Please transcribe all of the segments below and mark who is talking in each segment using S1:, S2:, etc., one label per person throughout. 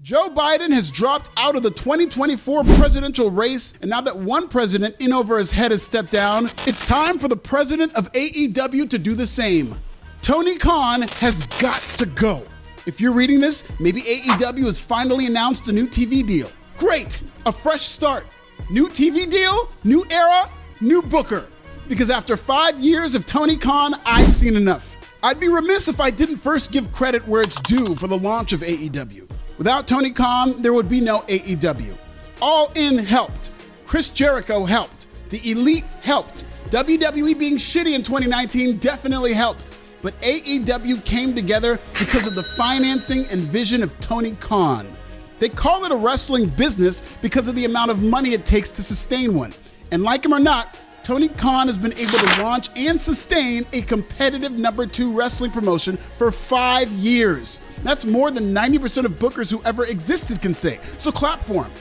S1: Joe Biden has dropped out of the 2024 presidential race, and now that one president in over his head has stepped down, it's time for the president of AEW to do the same. Tony Khan has got to go. If you're reading this, maybe AEW has finally announced a new TV deal. Great! A fresh start. New TV deal, new era, new booker. Because after 5 years of Tony Khan, I've seen enough. I'd be remiss if I didn't first give credit where it's due for the launch of AEW. Without Tony Khan, there would be no AEW. All In helped. Chris Jericho helped. The Elite helped. WWE being shitty in 2019 definitely helped. But AEW came together because of the financing and vision of Tony Khan. They call it a wrestling business because of the amount of money it takes to sustain one. And like him or not, Tony Khan has been able to launch and sustain a competitive #2 wrestling promotion for 5 years. That's more than 90% of bookers who ever existed can say. So clap for him.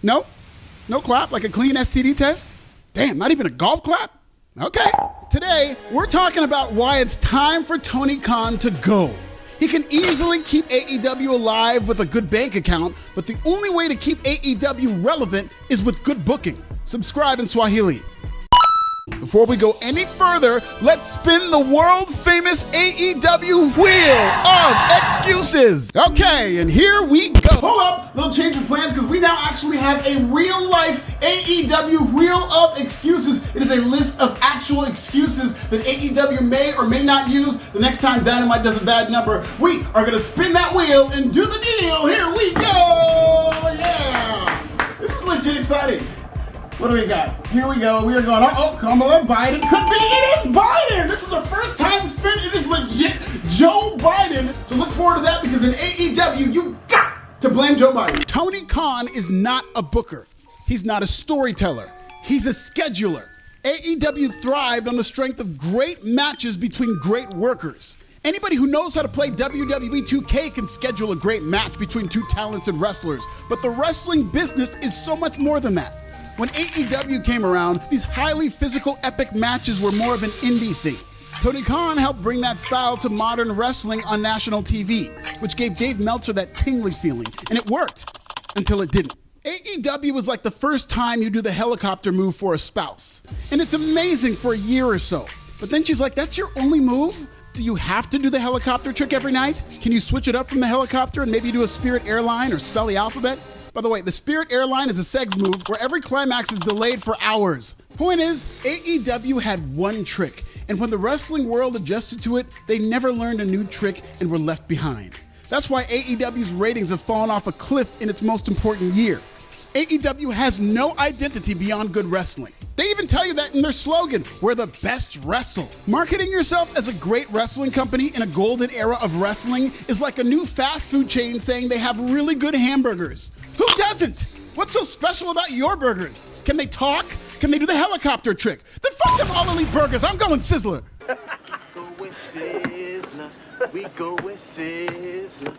S1: No? No clap? Like a clean STD test? Damn, not even a golf clap? Okay. Today, we're talking about why it's time for Tony Khan to go. He can easily keep AEW alive with a good bank account, but the only way to keep AEW relevant is with good booking. Subscribe in Swahili. Before we go any further, let's spin the world-famous AEW Wheel of Excuses. Okay, and here we go. Hold up, little change of plans because we now actually have a real-life AEW Wheel of Excuses. It is a list of actual excuses that AEW may or may not use the next time Dynamite does a bad number. We are going to spin that wheel and do the deal. Here we go. Yeah. This is legit exciting. What do we got? Here we go. We are going, Kamala Biden. Could be, it is Biden. This is the first time spin. It is legit Joe Biden. So look forward to that because in AEW, you got to blame Joe Biden. Tony Khan is not a booker. He's not a storyteller. He's a scheduler. AEW thrived on the strength of great matches between great workers. Anybody who knows how to play WWE 2K can schedule a great match between two talented wrestlers. But the wrestling business is so much more than that. When AEW came around, these highly physical epic matches were more of an indie thing. Tony Khan helped bring that style to modern wrestling on national TV, which gave Dave Meltzer that tingly feeling, and it worked until it didn't. AEW was like the first time you do the helicopter move for a spouse, and it's amazing for a year or so. But then she's like, that's your only move? Do you have to do the helicopter trick every night? Can you switch it up from the helicopter and maybe do a Spirit Airline or spell the alphabet? By the way, the Spirit Airline is a segs move where every climax is delayed for hours. Point is, AEW had one trick, and when the wrestling world adjusted to it, they never learned a new trick and were left behind. That's why AEW's ratings have fallen off a cliff in its most important year. AEW has no identity beyond good wrestling. They even tell you that in their slogan, we're the best wrestle. Marketing yourself as a great wrestling company in a golden era of wrestling is like a new fast food chain saying they have really good hamburgers. Who doesn't? What's so special about your burgers? Can they talk? Can they do the helicopter trick? Then fuck them All Elite Burgers. I'm going Sizzler. We go with Sizzler.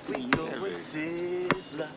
S1: We go with Sizzler.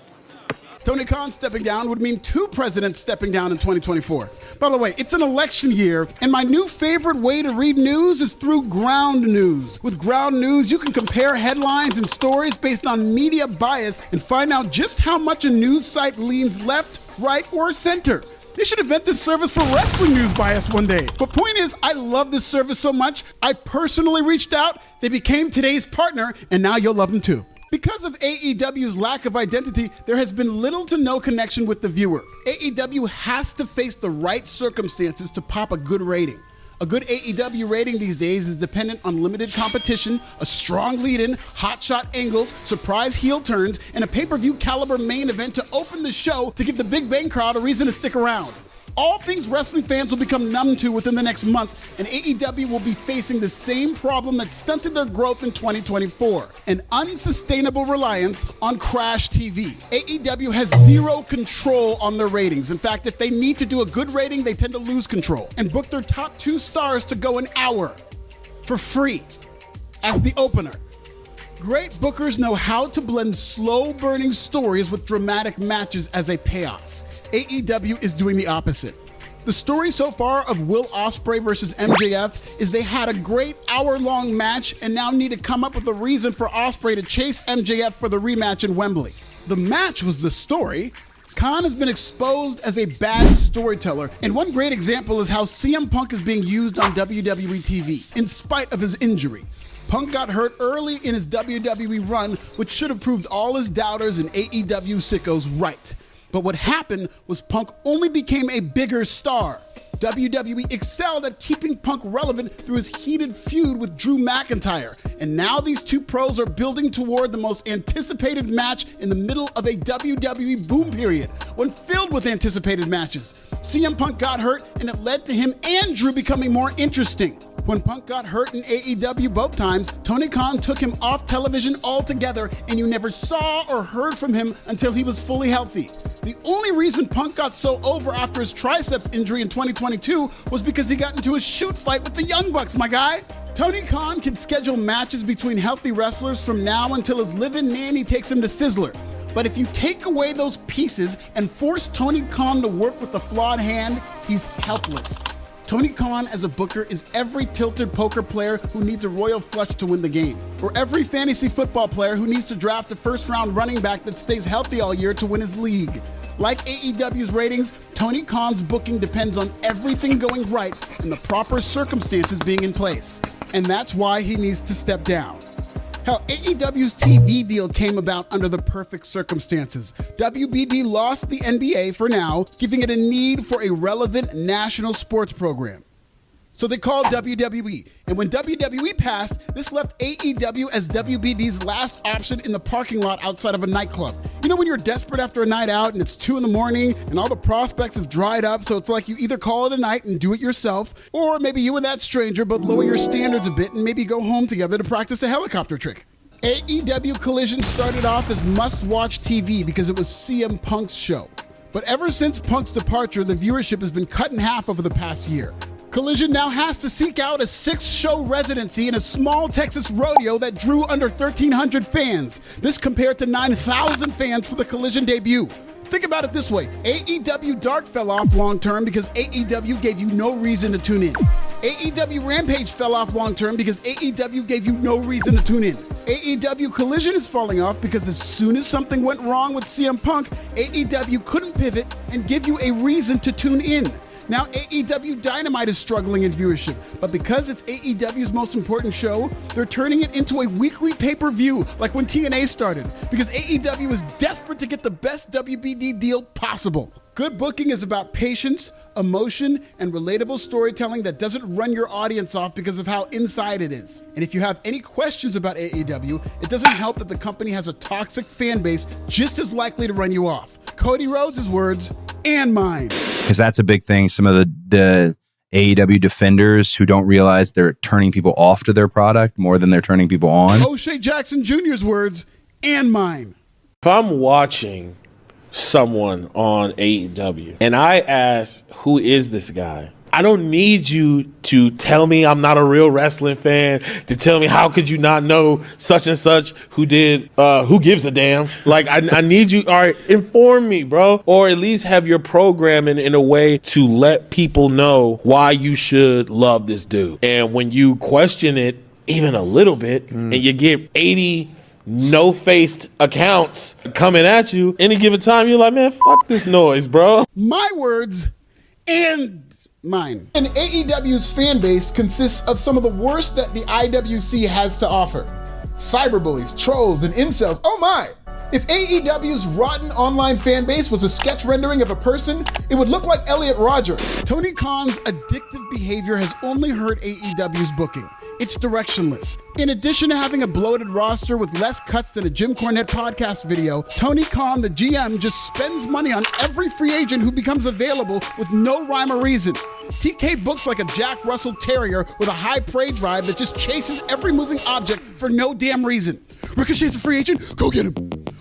S1: Tony Khan stepping down would mean two presidents stepping down in 2024. By the way, it's an election year, and my new favorite way to read news is through ground news. With ground news, you can compare headlines and stories based on media bias and find out just how much a news site leans left, right, or center. They should invent this service for wrestling news bias one day. But point is, I love this service so much, I personally reached out, they became today's partner, and now you'll love them too. Because of AEW's lack of identity, there has been little to no connection with the viewer. AEW has to face the right circumstances to pop a good rating. A good AEW rating these days is dependent on limited competition, a strong lead-in, hotshot angles, surprise heel turns, and a pay-per-view caliber main event to open the show to give the Big Bang crowd a reason to stick around. All things wrestling fans will become numb to within the next month, and AEW will be facing the same problem that stunted their growth in 2024, an unsustainable reliance on Crash TV. AEW has zero control on their ratings. In fact, if they need to do a good rating, they tend to lose control and book their top 2 stars to go an hour for free as the opener. Great bookers know how to blend slow-burning stories with dramatic matches as a payoff. AEW is doing the opposite. The story so far of Will Ospreay versus MJF is they had a great hour-long match and now need to come up with a reason for Ospreay to chase MJF for the rematch in Wembley. The match was the story. Khan has been exposed as a bad storyteller, and one great example is how CM Punk is being used on WWE TV, in spite of his injury. Punk got hurt early in his WWE run, which should have proved all his doubters and AEW Sickos right. But what happened was Punk only became a bigger star. WWE excelled at keeping Punk relevant through his heated feud with Drew McIntyre. And now these two pros are building toward the most anticipated match in the middle of a WWE boom period, one filled with anticipated matches. CM Punk got hurt, and it led to him and Drew becoming more interesting. When Punk got hurt in AEW both times, Tony Khan took him off television altogether, and you never saw or heard from him until he was fully healthy. The only reason Punk got so over after his triceps injury in 2022 was because he got into a shoot fight with the Young Bucks, my guy. Tony Khan can schedule matches between healthy wrestlers from now until his live-in nanny takes him to Sizzler. But if you take away those pieces and force Tony Khan to work with a flawed hand, he's helpless. Tony Khan as a booker is every tilted poker player who needs a royal flush to win the game, or every fantasy football player who needs to draft a first-round running back that stays healthy all year to win his league. Like AEW's ratings, Tony Khan's booking depends on everything going right and the proper circumstances being in place. And that's why he needs to step down. Hell, AEW's TV deal came about under the perfect circumstances. WBD lost the NBA for now, giving it a need for a relevant national sports program. So they called WWE, and when WWE passed, this left AEW as WBD's last option in the parking lot outside of a nightclub. You know when you're desperate after a night out and it's 2 a.m. and all the prospects have dried up, so it's like you either call it a night and do it yourself, or maybe you and that stranger both lower your standards a bit and maybe go home together to practice a helicopter trick. AEW Collision started off as must-watch TV because it was CM Punk's show. But ever since Punk's departure, the viewership has been cut in half over the past year. Collision now has to seek out a 6-show residency in a small Texas rodeo that drew under 1,300 fans. This compared to 9,000 fans for the Collision debut. Think about it this way. AEW Dark fell off long-term because AEW gave you no reason to tune in. AEW Rampage fell off long-term because AEW gave you no reason to tune in. AEW Collision is falling off because as soon as something went wrong with CM Punk, AEW couldn't pivot and give you a reason to tune in. Now AEW Dynamite is struggling in viewership, but because it's AEW's most important show, they're turning it into a weekly pay-per-view like when TNA started, because AEW is desperate to get the best WBD deal possible. Good booking is about patience, emotion, and relatable storytelling that doesn't run your audience off because of how inside it is. And if you have any questions about AEW, it doesn't help that the company has a toxic fan base just as likely to run you off. Cody Rhodes' words, and mine.
S2: Because that's a big thing. Some of the AEW defenders who don't realize they're turning people off to their product more than they're turning people on.
S1: O'Shea Jackson Jr.'s words, and mine.
S3: If I'm watching someone on AEW and I ask, who is this guy? I don't need you to tell me I'm not a real wrestling fan, to tell me how could you not know such and such who did, who gives a damn? Like, I need you, all right, inform me, bro. Or at least have your programming in a way to let people know why you should love this dude. And when you question it even a little bit and you get 80 no-faced accounts coming at you, any given time, you're like, man, fuck this noise, bro.
S1: My words, and mine. And AEW's fan base consists of some of the worst that the IWC has to offer. Cyberbullies, trolls, and incels. Oh my! If AEW's rotten online fan base was a sketch rendering of a person, it would look like Elliot Rodger. Tony Khan's addictive behavior has only hurt AEW's booking. It's directionless. In addition to having a bloated roster with less cuts than a Jim Cornette podcast video, Tony Khan, the GM, just spends money on every free agent who becomes available with no rhyme or reason. TK books like a Jack Russell Terrier with a high prey drive that just chases every moving object for no damn reason. Ricochet's a free agent? Go get him.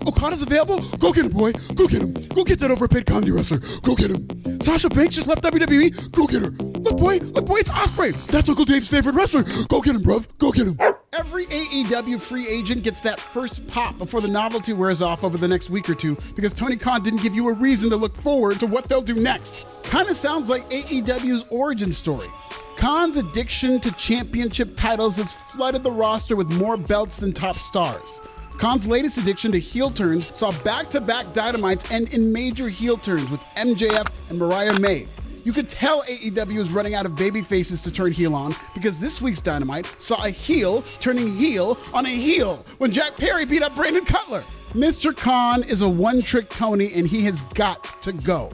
S1: Okada's available? Go get him, boy. Go get him. Go get that overpaid comedy wrestler. Go get him. Sasha Banks just left WWE? Go get her. Look, boy, it's Ospreay. That's Uncle Dave's favorite wrestler. Go get him, bruv. Go get him. Every AEW free agent gets that first pop before the novelty wears off over the next week or two because Tony Khan didn't give you a reason to look forward to what they'll do next. Kind of sounds like AEW's origin story. Khan's addiction to championship titles has flooded the roster with more belts than top stars. Khan's latest addiction to heel turns saw back-to-back Dynamites end in major heel turns with MJF and Mariah May. You could tell AEW is running out of baby faces to turn heel on because this week's Dynamite saw a heel turning heel on a heel when Jack Perry beat up Brandon Cutler. Mr. Khan is a one-trick Tony and he has got to go.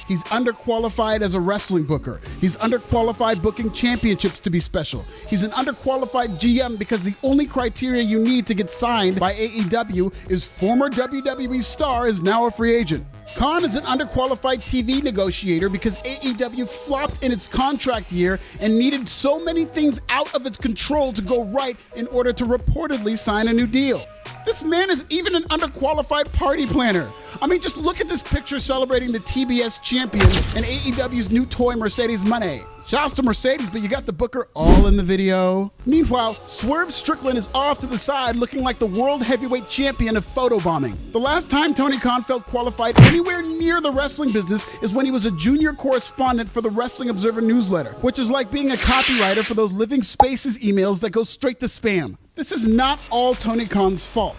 S1: He's underqualified as a wrestling booker. He's underqualified booking championships to be special. He's an underqualified GM because the only criteria you need to get signed by AEW is former WWE star is now a free agent. Khan is an underqualified TV negotiator because AEW flopped in its contract year and needed so many things out of its control to go right in order to reportedly sign a new deal. This man is even an underqualified party planner. I mean, just look at this picture celebrating the TBS champion and AEW's new toy Mercedes Money. Shouts to Mercedes, but you got the booker all in the video. Meanwhile, Swerve Strickland is off to the side looking like the world heavyweight champion of photobombing. The last time Tony Khan felt qualified anywhere near the wrestling business is when he was a junior correspondent for the Wrestling Observer newsletter, which is like being a copywriter for those Living Spaces emails that go straight to spam. This is not all Tony Khan's fault.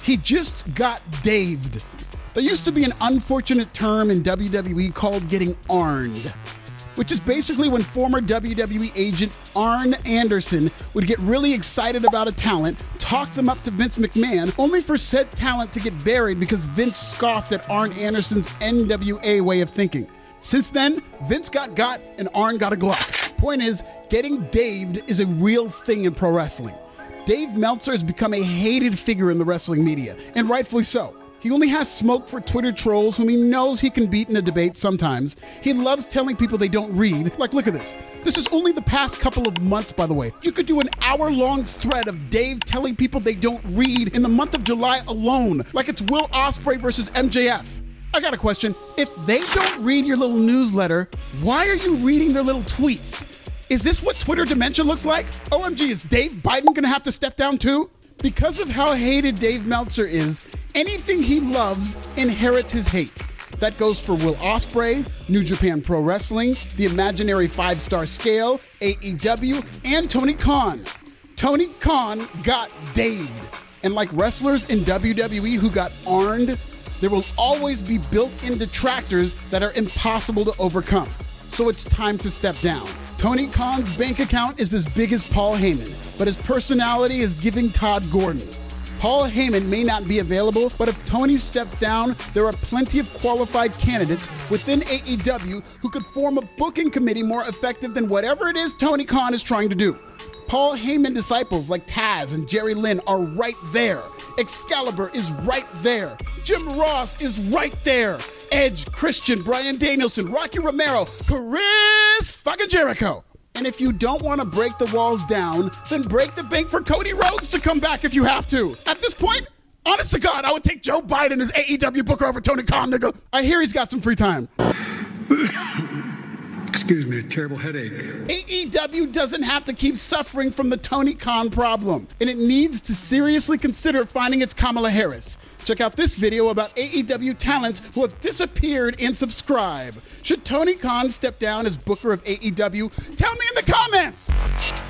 S1: He just got daved. There used to be an unfortunate term in WWE called getting arned, which is basically when former WWE agent Arn Anderson would get really excited about a talent, talk them up to Vince McMahon, only for said talent to get buried because Vince scoffed at Arn Anderson's NWA way of thinking. Since then, Vince got and Arn got a Glock. Point is, getting daved is a real thing in pro wrestling. Dave Meltzer has become a hated figure in the wrestling media, and rightfully so. He only has smoke for Twitter trolls whom he knows he can beat in a debate sometimes. He loves telling people they don't read. Like, look at this. This is only the past couple of months, by the way. You could do an hour-long thread of Dave telling people they don't read in the month of July alone, like it's Will Ospreay versus MJF. I got a question. If they don't read your little newsletter, why are you reading their little tweets? Is this what Twitter dementia looks like? OMG, is Dave Biden gonna have to step down too? Because of how hated Dave Meltzer is, anything he loves inherits his hate. That goes for Will Ospreay, New Japan Pro Wrestling, the imaginary 5-star scale, AEW, and Tony Khan. Tony Khan got daved. And like wrestlers in WWE who got arned, there will always be built-in detractors that are impossible to overcome. So it's time to step down. Tony Khan's bank account is as big as Paul Heyman, but his personality is giving Todd Gordon. Paul Heyman may not be available, but if Tony steps down, there are plenty of qualified candidates within AEW who could form a booking committee more effective than whatever it is Tony Khan is trying to do. Paul Heyman disciples like Taz and Jerry Lynn are right there. Excalibur is right there. Jim Ross is right there. Edge, Christian, Bryan Danielson, Rocky Romero, Chris fucking Jericho. And if you don't want to break the walls down, then break the bank for Cody Rhodes to come back if you have to. At this point, honest to God, I would take Joe Biden as AEW booker over Tony Khan, nigga. I hear he's got some free time.
S4: Excuse me, a terrible headache.
S1: AEW doesn't have to keep suffering from the Tony Khan problem, and it needs to seriously consider finding its Kamala Harris. Check out this video about AEW talents who have disappeared and subscribe. Should Tony Khan step down as booker of AEW? Tell me in the comments!